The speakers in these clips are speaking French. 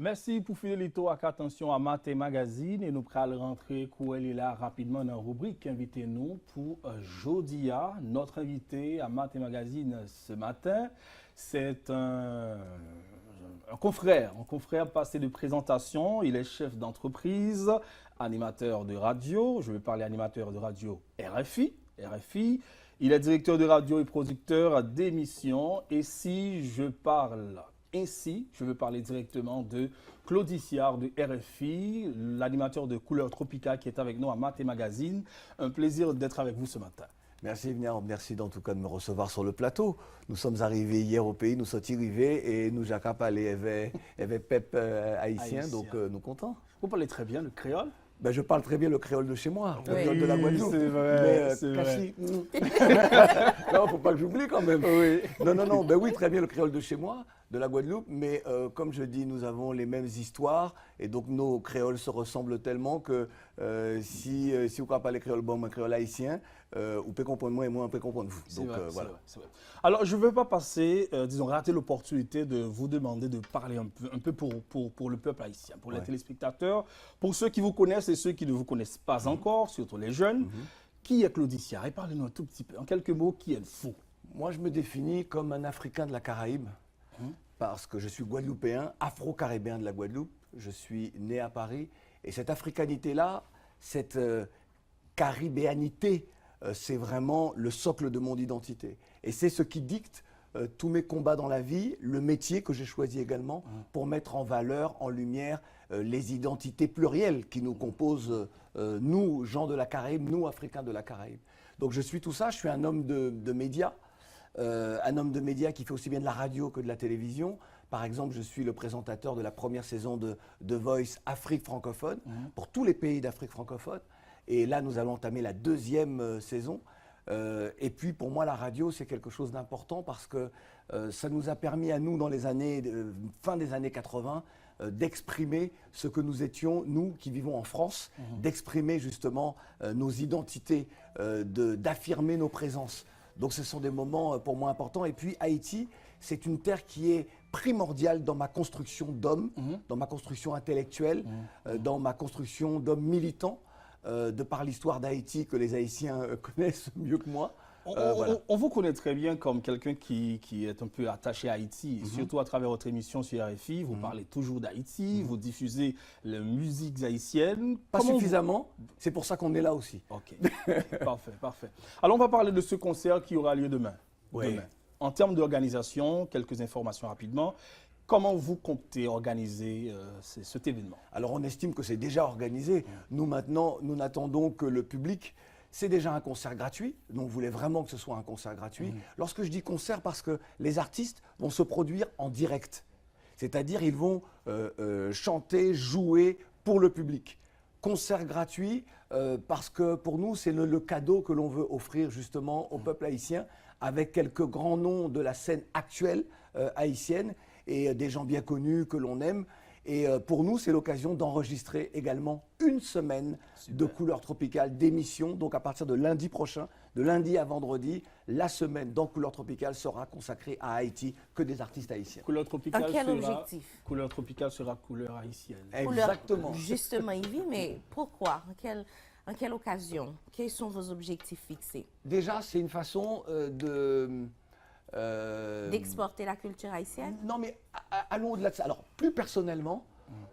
Merci pour fidélité à attention à Maté Magazine et nous allons rentrer là rapidement dans la rubrique invitez-nous pour Jodia. Notre invité à Maté Magazine ce matin, c'est un confrère passé de présentation. Il est chef d'entreprise, animateur de radio. Je vais parler animateur de radio RFI. Il est directeur de radio et producteur d'émissions. Et si je parle ainsi, je veux parler directement de Claude Issiard de RFI, l'animateur de Couleur Tropicale qui est avec nous à Maté Magazine. Un plaisir d'être avec vous ce matin. Merci Evnia, merci en tout cas de me recevoir sur le plateau. Nous sommes arrivés hier au pays, nous sommes arrivés et nous Jacques allé avec pep haïtien, donc nous contents. Vous parlez très bien le créole? Ben, je parle très bien le créole de chez moi, le créole de la Guadeloupe. C'est vrai, mais, c'est vrai. Non, faut pas que j'oublie quand même. Oui. Non, ben oui, très bien le créole de chez moi, de la Guadeloupe, mais comme je dis, nous avons les mêmes histoires et donc nos créoles se ressemblent tellement que si vous ne parlez créole bon, un créole haïtien, vous pouvez comprendre moi et moi, on peut comprendre vous. Donc voilà. C'est vrai. Alors, je ne veux pas passer, rater l'opportunité de vous demander de parler un peu pour le peuple haïtien, pour les téléspectateurs, pour ceux qui vous connaissent et ceux qui ne vous connaissent pas encore, surtout les jeunes. Qui est Claude Issiard? Et parlez-nous un tout petit peu, en quelques mots, qui êtes-vous? Moi, je me définis comme un Africain de la Caraïbe, parce que je suis guadeloupéen, afro-caribéen de la Guadeloupe. Je suis né à Paris. Et cette africanité-là, cette caribéanité, c'est vraiment le socle de mon identité. Et c'est ce qui dicte tous mes combats dans la vie, le métier que j'ai choisi également pour mettre en valeur, en lumière, les identités plurielles qui nous composent, nous, gens de la Caraïbe, nous, Africains de la Caraïbe. Donc je suis tout ça, je suis un homme de médias, un homme de médias qui fait aussi bien de la radio que de la télévision. Par exemple, je suis le présentateur de la première saison de The Voice Afrique francophone, pour tous les pays d'Afrique francophone. Et là, nous allons entamer la deuxième saison. Et puis, pour moi, la radio, c'est quelque chose d'important parce que ça nous a permis à nous, dans les années, fin des années 80, d'exprimer ce que nous étions, nous qui vivons en France, d'exprimer justement nos identités, d'affirmer nos présences. Donc ce sont des moments pour moi importants. Et puis Haïti, c'est une terre qui est primordiale dans ma construction d'homme, dans ma construction intellectuelle, dans ma construction d'homme militant, de par l'histoire d'Haïti que les Haïtiens connaissent mieux que moi. On vous connaît très bien comme quelqu'un qui est un peu attaché à Haïti, surtout à travers votre émission sur RFI. Vous parlez toujours d'Haïti, vous diffusez les musiques haïtiennes. Pas suffisamment, c'est pour ça qu'on est là aussi. Ok, parfait. Alors on va parler de ce concert qui aura lieu demain. Oui. En termes d'organisation, quelques informations rapidement. Comment vous comptez organiser cet événement? Alors on estime que c'est déjà organisé. Nous maintenant, nous n'attendons que le public. C'est déjà un concert gratuit, donc on voulait vraiment que ce soit un concert gratuit. Lorsque je dis concert, parce que les artistes vont se produire en direct. C'est-à-dire ils vont chanter, jouer pour le public. Concert gratuit, parce que pour nous, c'est le cadeau que l'on veut offrir justement au peuple haïtien, avec quelques grands noms de la scène actuelle haïtienne et des gens bien connus que l'on aime. Et pour nous, c'est l'occasion d'enregistrer également une semaine de Couleur Tropicale, d'émissions. Donc à partir de lundi prochain, de lundi à vendredi, la semaine dans Couleur Tropicale sera consacrée à Haïti, que des artistes haïtiens. Couleur Tropicale quel objectif? Couleur Tropicale sera couleur haïtienne. Exactement. Justement, Yves, mais pourquoi? En quelle occasion? Quels sont vos objectifs fixés? Déjà, c'est une façon d'exporter la culture haïtienne? Non, mais allons au-delà de ça. Alors, plus personnellement,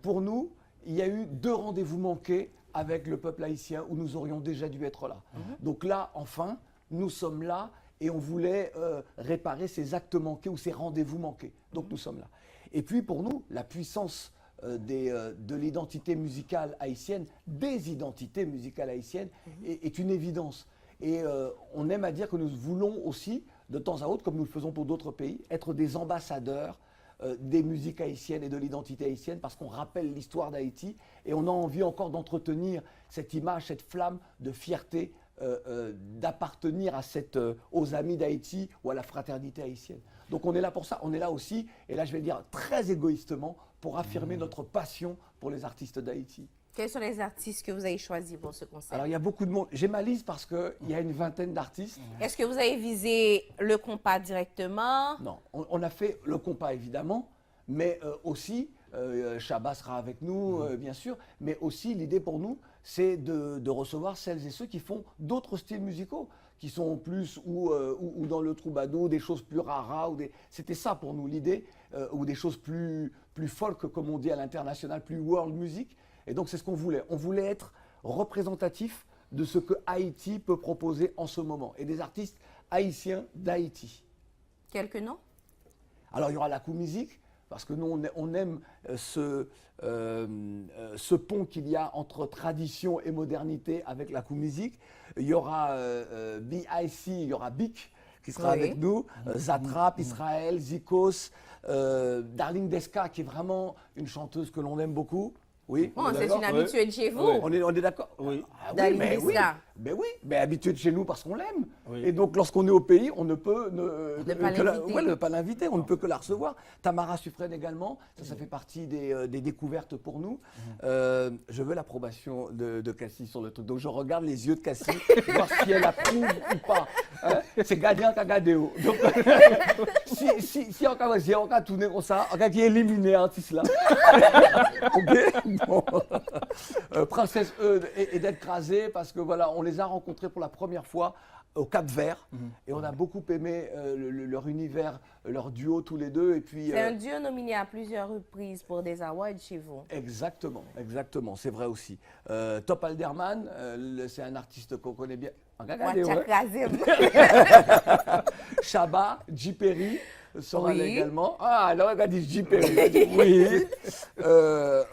pour nous, il y a eu 2 rendez-vous manqués avec le peuple haïtien où nous aurions déjà dû être là. Donc là, enfin, nous sommes là et on voulait réparer ces actes manqués ou ces rendez-vous manqués. Donc nous sommes là. Et puis pour nous, la puissance de l'identité musicale haïtienne, des identités musicales haïtiennes, est une évidence. Et on aime à dire que nous voulons aussi, de temps à autre, comme nous le faisons pour d'autres pays, être des ambassadeurs des musiques haïtiennes et de l'identité haïtienne parce qu'on rappelle l'histoire d'Haïti et on a envie encore d'entretenir cette image, cette flamme de fierté d'appartenir aux amis d'Haïti ou à la fraternité haïtienne. Donc on est là pour ça, on est là aussi, et là je vais le dire très égoïstement, pour affirmer notre passion pour les artistes d'Haïti. Quels sont les artistes que vous avez choisis pour ce concert? Alors il y a beaucoup de monde, j'ai ma liste parce qu'il y a une vingtaine d'artistes. Est-ce que vous avez visé le compas directement? Non, on a fait le compas évidemment, mais aussi Chaba sera avec nous, bien sûr. Mais aussi, l'idée pour nous, c'est de recevoir celles et ceux qui font d'autres styles musicaux, qui sont plus ou dans le troubadour, des choses plus raras. C'était ça pour nous l'idée, ou des choses plus folk, comme on dit à l'international, plus world music. Et donc c'est ce qu'on voulait. On voulait être représentatif de ce que Haïti peut proposer en ce moment, et des artistes haïtiens d'Haïti. Quelques noms? Alors il y aura la musique, parce que nous on aime ce pont qu'il y a entre tradition et modernité avec la musique. Il y aura BIC, il y aura Bic qui sera avec nous, Zatrap, Israël, Zikos, Darling Deska qui est vraiment une chanteuse que l'on aime beaucoup. Oui, c'est une habituée de chez vous. On est d'accord. Oui. Mais oui, habituée de chez nous parce qu'on l'aime. Oui. Et donc, lorsqu'on est au pays, on ne peut pas l'inviter, on ne peut que la recevoir. Tamara Sufren également, ça fait partie des découvertes pour nous. Je veux l'approbation de Cassie sur le truc. Donc, je regarde les yeux de Cassie, voir si elle approuve ou pas. Hein? C'est gagnant qu'à Gadeo. Donc, si on a tourné comme ça, on a éliminé l'artiste là. OK. Bon. Princesse Eudes et d'être crasée parce que voilà, on les a rencontrés pour la première fois au Cap-Vert et on a beaucoup aimé leur univers, leur duo tous les deux. Et puis c'est un duo nominé à plusieurs reprises pour des awards chez vous. Exactement, c'est vrai aussi. Top Alderman, c'est un artiste qu'on connaît bien. Chaba, J. Perry sera là également. Ah, alors on a dit J. Perry. Oui.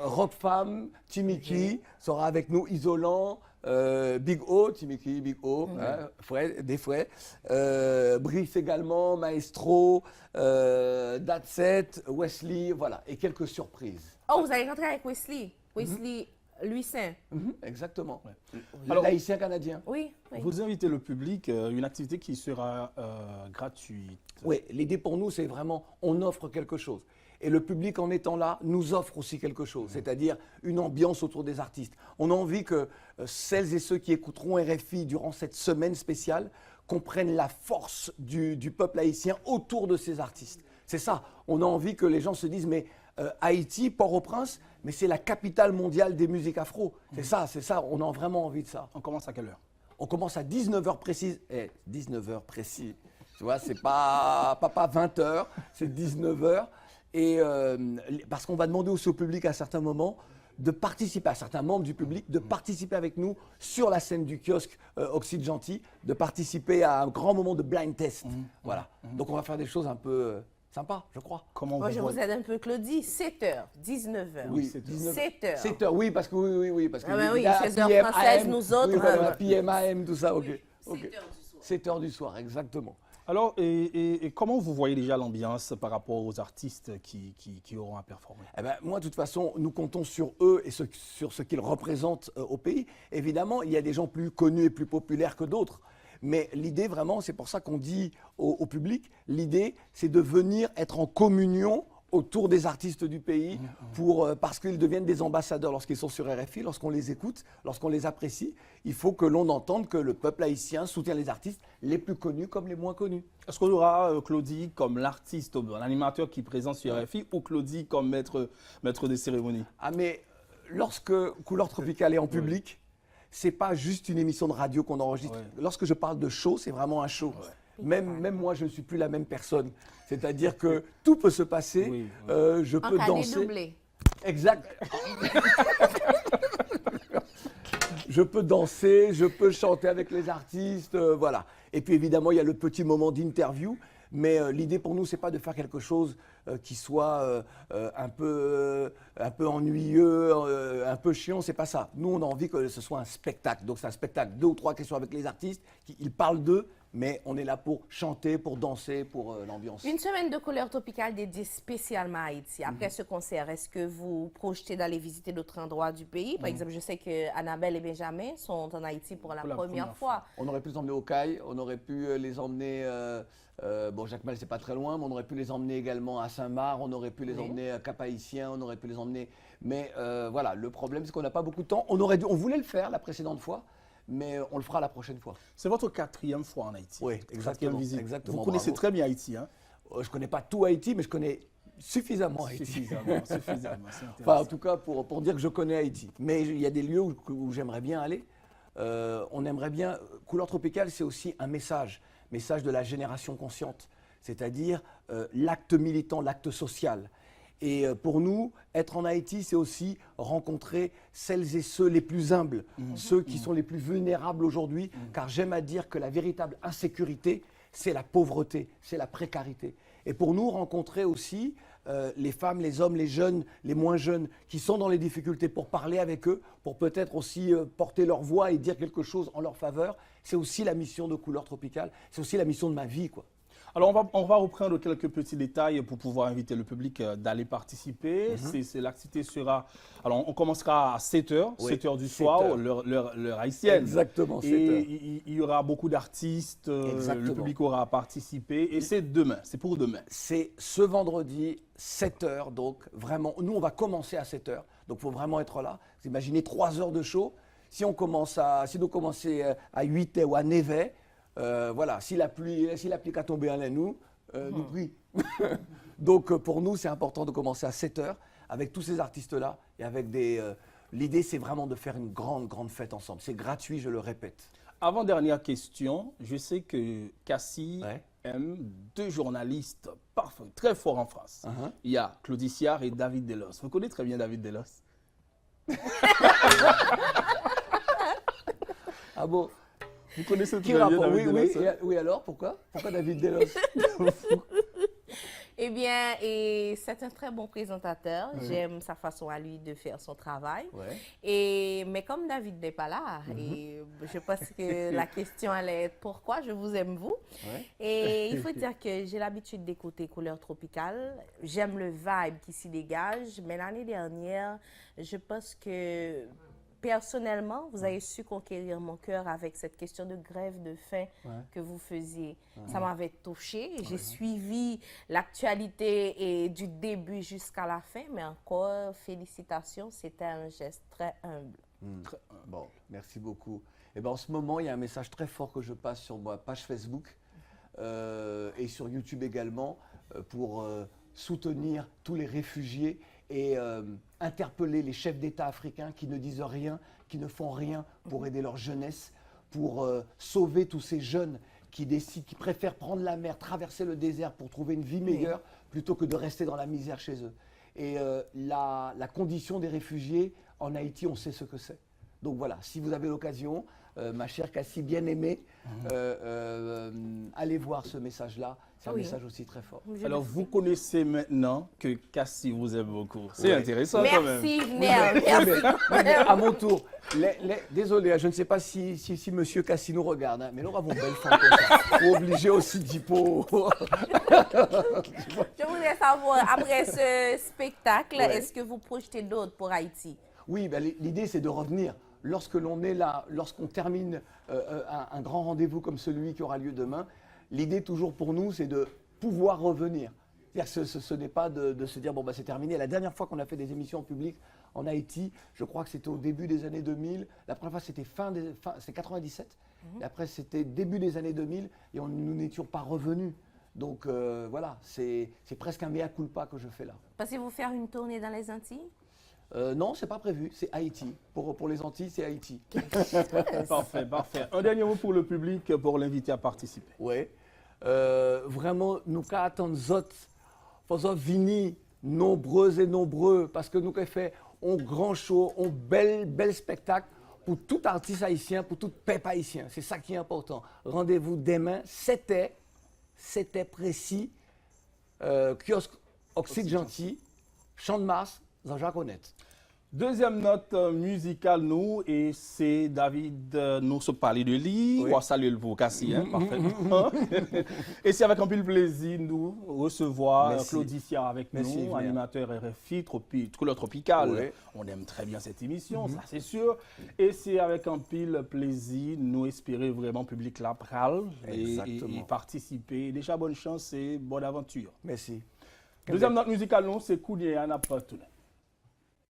Rock Femme, Timiki sera avec nous. Isolant, Big O, Timiki, Big O, des frais. Brice également, Maestro, Datset, Wesley, voilà. Et quelques surprises. Oh, vous allez rentrer avec Wesley. Wesley. Louis Saint. Exactement. Ouais. Alors, l'haïtien canadien. Oui. Vous invitez le public, une activité qui sera gratuite. Oui, l'idée pour nous, c'est vraiment, on offre quelque chose. Et le public, en étant là, nous offre aussi quelque chose, c'est-à-dire une ambiance autour des artistes. On a envie que celles et ceux qui écouteront RFI durant cette semaine spéciale comprennent la force du peuple haïtien autour de ces artistes. C'est ça, on a envie que les gens se disent, mais Haïti, Port-au-Prince, mais c'est la capitale mondiale des musiques afro. C'est ça, on a vraiment envie de ça. On commence à quelle heure? On commence à 19h précise. 19h précis, tu vois, c'est pas 20h, c'est 19h. Et parce qu'on va demander aussi au public à certains moments de participer, à certains membres du public, de participer avec nous sur la scène du kiosque Oxyde Gentil, de participer à un grand moment de blind test. Voilà. Donc on va faire des choses un peu... sympa, je crois. Moi, je vous aide un peu, Claudie. 7h, 19h. Oui, 7h. 7h, oui, parce que oui. Parce que oui, 16h française, nous autres. Oui, voilà, PM, AM, tout ça, ok. 7h du soir. 7h du soir, exactement. Alors, et comment vous voyez déjà l'ambiance par rapport aux artistes qui auront à performer? Moi, de toute façon, nous comptons sur eux et sur ce qu'ils représentent au pays. Évidemment, il y a des gens plus connus et plus populaires que d'autres. Mais l'idée, vraiment, c'est pour ça qu'on dit au public, l'idée, c'est de venir être en communion autour des artistes du pays parce qu'ils deviennent des ambassadeurs lorsqu'ils sont sur RFI, lorsqu'on les écoute, lorsqu'on les apprécie. Il faut que l'on entende que le peuple haïtien soutient les artistes les plus connus comme les moins connus. Est-ce qu'on aura Claudie comme l'artiste, l'animateur qui est présent sur RFI ou Claudie comme maître des cérémonies? Ah mais lorsque Couleur Tropicale est en public, c'est pas juste une émission de radio qu'on enregistre. Lorsque je parle de show, c'est vraiment un show. Même moi, je ne suis plus la même personne. C'est-à-dire que tout peut se passer. Je peux danser. Doublé. Exact. Je peux danser, je peux chanter avec les artistes, voilà. Et puis évidemment, il y a le petit moment d'interview. Mais l'idée pour nous, c'est pas de faire quelque chose qui soit un peu ennuyeux, un peu chiant, c'est pas ça. Nous, on a envie que ce soit un spectacle. Donc c'est un spectacle, 2 ou 3 questions avec les artistes, ils parlent d'eux, mais on est là pour chanter, pour danser, pour l'ambiance. Une semaine de Couleur Tropicale dédiée spécialement à Haïti. Après ce concert, est-ce que vous projetez d'aller visiter d'autres endroits du pays? Par exemple, je sais que Annabelle et Benjamin sont en Haïti pour la première fois. On aurait pu les emmener au Caille, on aurait pu les emmener... Jacmel, c'est pas très loin, mais on aurait pu les emmener également à Saint-Marc, on aurait pu les emmener à Cap-Haïtien, on aurait pu les emmener... Mais voilà, le problème, c'est qu'on n'a pas beaucoup de temps. On voulait le faire la précédente fois, mais on le fera la prochaine fois. C'est votre 4e fois en Haïti. Oui, exactement. Vous connaissez très bien Haïti, hein? Je ne connais pas tout Haïti, mais je connais Suffisamment Haïti. Suffisamment. Enfin, en tout cas, pour dire que je connais Haïti. Mais il y a des lieux où j'aimerais bien aller. On aimerait bien... Couleur tropicale, c'est aussi un message de la génération consciente, c'est-à-dire l'acte militant, l'acte social. Et pour nous, être en Haïti, c'est aussi rencontrer celles et ceux les plus humbles, ceux qui sont les plus vulnérables aujourd'hui, car j'aime à dire que la véritable insécurité, c'est la pauvreté, c'est la précarité. Et pour nous, rencontrer aussi les femmes, les hommes, les jeunes, les moins jeunes, qui sont dans les difficultés, pour parler avec eux, pour peut-être aussi porter leur voix et dire quelque chose en leur faveur, c'est aussi la mission de Couleur tropicale, c'est aussi la mission de ma vie, quoi. Alors, on va reprendre quelques petits détails pour pouvoir inviter le public d'aller participer. L'activité sera... Alors, on commencera à 7h, oui, 7h du soir, l'heure haïtienne. Exactement, 7h. Et il y aura beaucoup d'artistes, le public aura participé. Et c'est demain, c'est pour demain. C'est ce vendredi, 7h, donc vraiment... Nous, on va commencer à 7h, donc il faut vraiment être là. Vous imaginez 3 heures de show. Si nous commençons à 8h ou à 9h, voilà, si la pluie a tombé en nous, nous prie. Donc pour nous, c'est important de commencer à 7h avec tous ces artistes-là et avec des... L'idée, c'est vraiment de faire une grande fête ensemble. C'est gratuit, je le répète. Avant-dernière question, je sais que Cassie aime 2 journalistes parfaits, très forts en France. Il y a Claudie Siard et David Delos. Vous connaissez très bien David Delos? Ah bon? Vous connaissez très bien David Delos? Oui, alors pourquoi David Delos? Eh bien, c'est un très bon présentateur. J'aime sa façon à lui de faire son travail. Mais comme David n'est pas là, et je pense que la question allait être pourquoi je vous aime vous. Et il faut dire que j'ai l'habitude d'écouter Couleur tropicale. J'aime le vibe qui s'y dégage. Mais l'année dernière, je pense que... Personnellement, vous avez su conquérir mon cœur avec cette question de grève de faim que vous faisiez. Ça m'avait touchée. J'ai suivi l'actualité et du début jusqu'à la fin, mais encore, félicitations, c'était un geste très humble. Bon, merci beaucoup. Et ben, en ce moment, il y a un message très fort que je passe sur ma page Facebook et sur YouTube également pour soutenir tous les réfugiés et interpeller les chefs d'État africains qui ne disent rien, qui ne font rien pour aider leur jeunesse, pour sauver tous ces jeunes qui préfèrent prendre la mer, traverser le désert pour trouver une vie meilleure plutôt que de rester dans la misère chez eux. Et la condition des réfugiés en Haïti, on sait ce que c'est. Donc voilà, si vous avez l'occasion, ma chère Cassie bien-aimée, allez voir ce message-là. C'est un message aussi très fort. Alors, vous connaissez maintenant que Cassie vous aime beaucoup. C'est intéressant quand même. Merci. Mais à mon tour, désolé, je ne sais pas si monsieur Cassie nous regarde, mais nous avons belle femme comme ça. Vous obligez aussi d'hypo. Je voudrais savoir, après ce spectacle, est-ce que vous projetez d'autres pour Haïti? Oui, ben, l'idée c'est de revenir. Lorsque l'on est là, lorsqu'on termine un grand rendez-vous comme celui qui aura lieu demain, l'idée toujours pour nous, c'est de pouvoir revenir. Ce n'est pas de se dire, bon, bah, c'est terminé. La dernière fois qu'on a fait des émissions en public en Haïti, je crois que c'était au début des années 2000. La première fois, c'était c'est 97. Et après, c'était début des années 2000 et nous n'étions pas revenus. Donc voilà, c'est presque un mea culpa que je fais là. Pensez-vous faire une tournée dans les Antilles? Non, c'est pas prévu, c'est Haïti. Pour les Antilles, c'est Haïti. Parfait. Un dernier mot pour le public, pour l'inviter à participer. Oui. Vraiment, nous attendons autres, venir nombreux et nombreux, parce que nous avons fait un grand show, un bel spectacle pour tout artiste haïtien, pour tout peuple haïtien. C'est ça qui est important. Rendez-vous demain, c'était précis, kiosque Oxyde Gentil, Champ de Mars, Jean-Jacques Honnête. Deuxième note musicale, nous, et c'est David, nous se parler de lui. On va saluer le Cassie, parfaitement. Et c'est avec un peu de plaisir, nous, recevoir Claudie Siard avec nous, animateur RFI, Couleur tropicale. On aime très bien cette émission, ça c'est sûr. Et c'est avec un pile plaisir, nous espérer vraiment public là, pral, et participer. Déjà, bonne chance et bonne aventure. Merci. Deuxième note musicale, nous, c'est Kounia Anna Portune.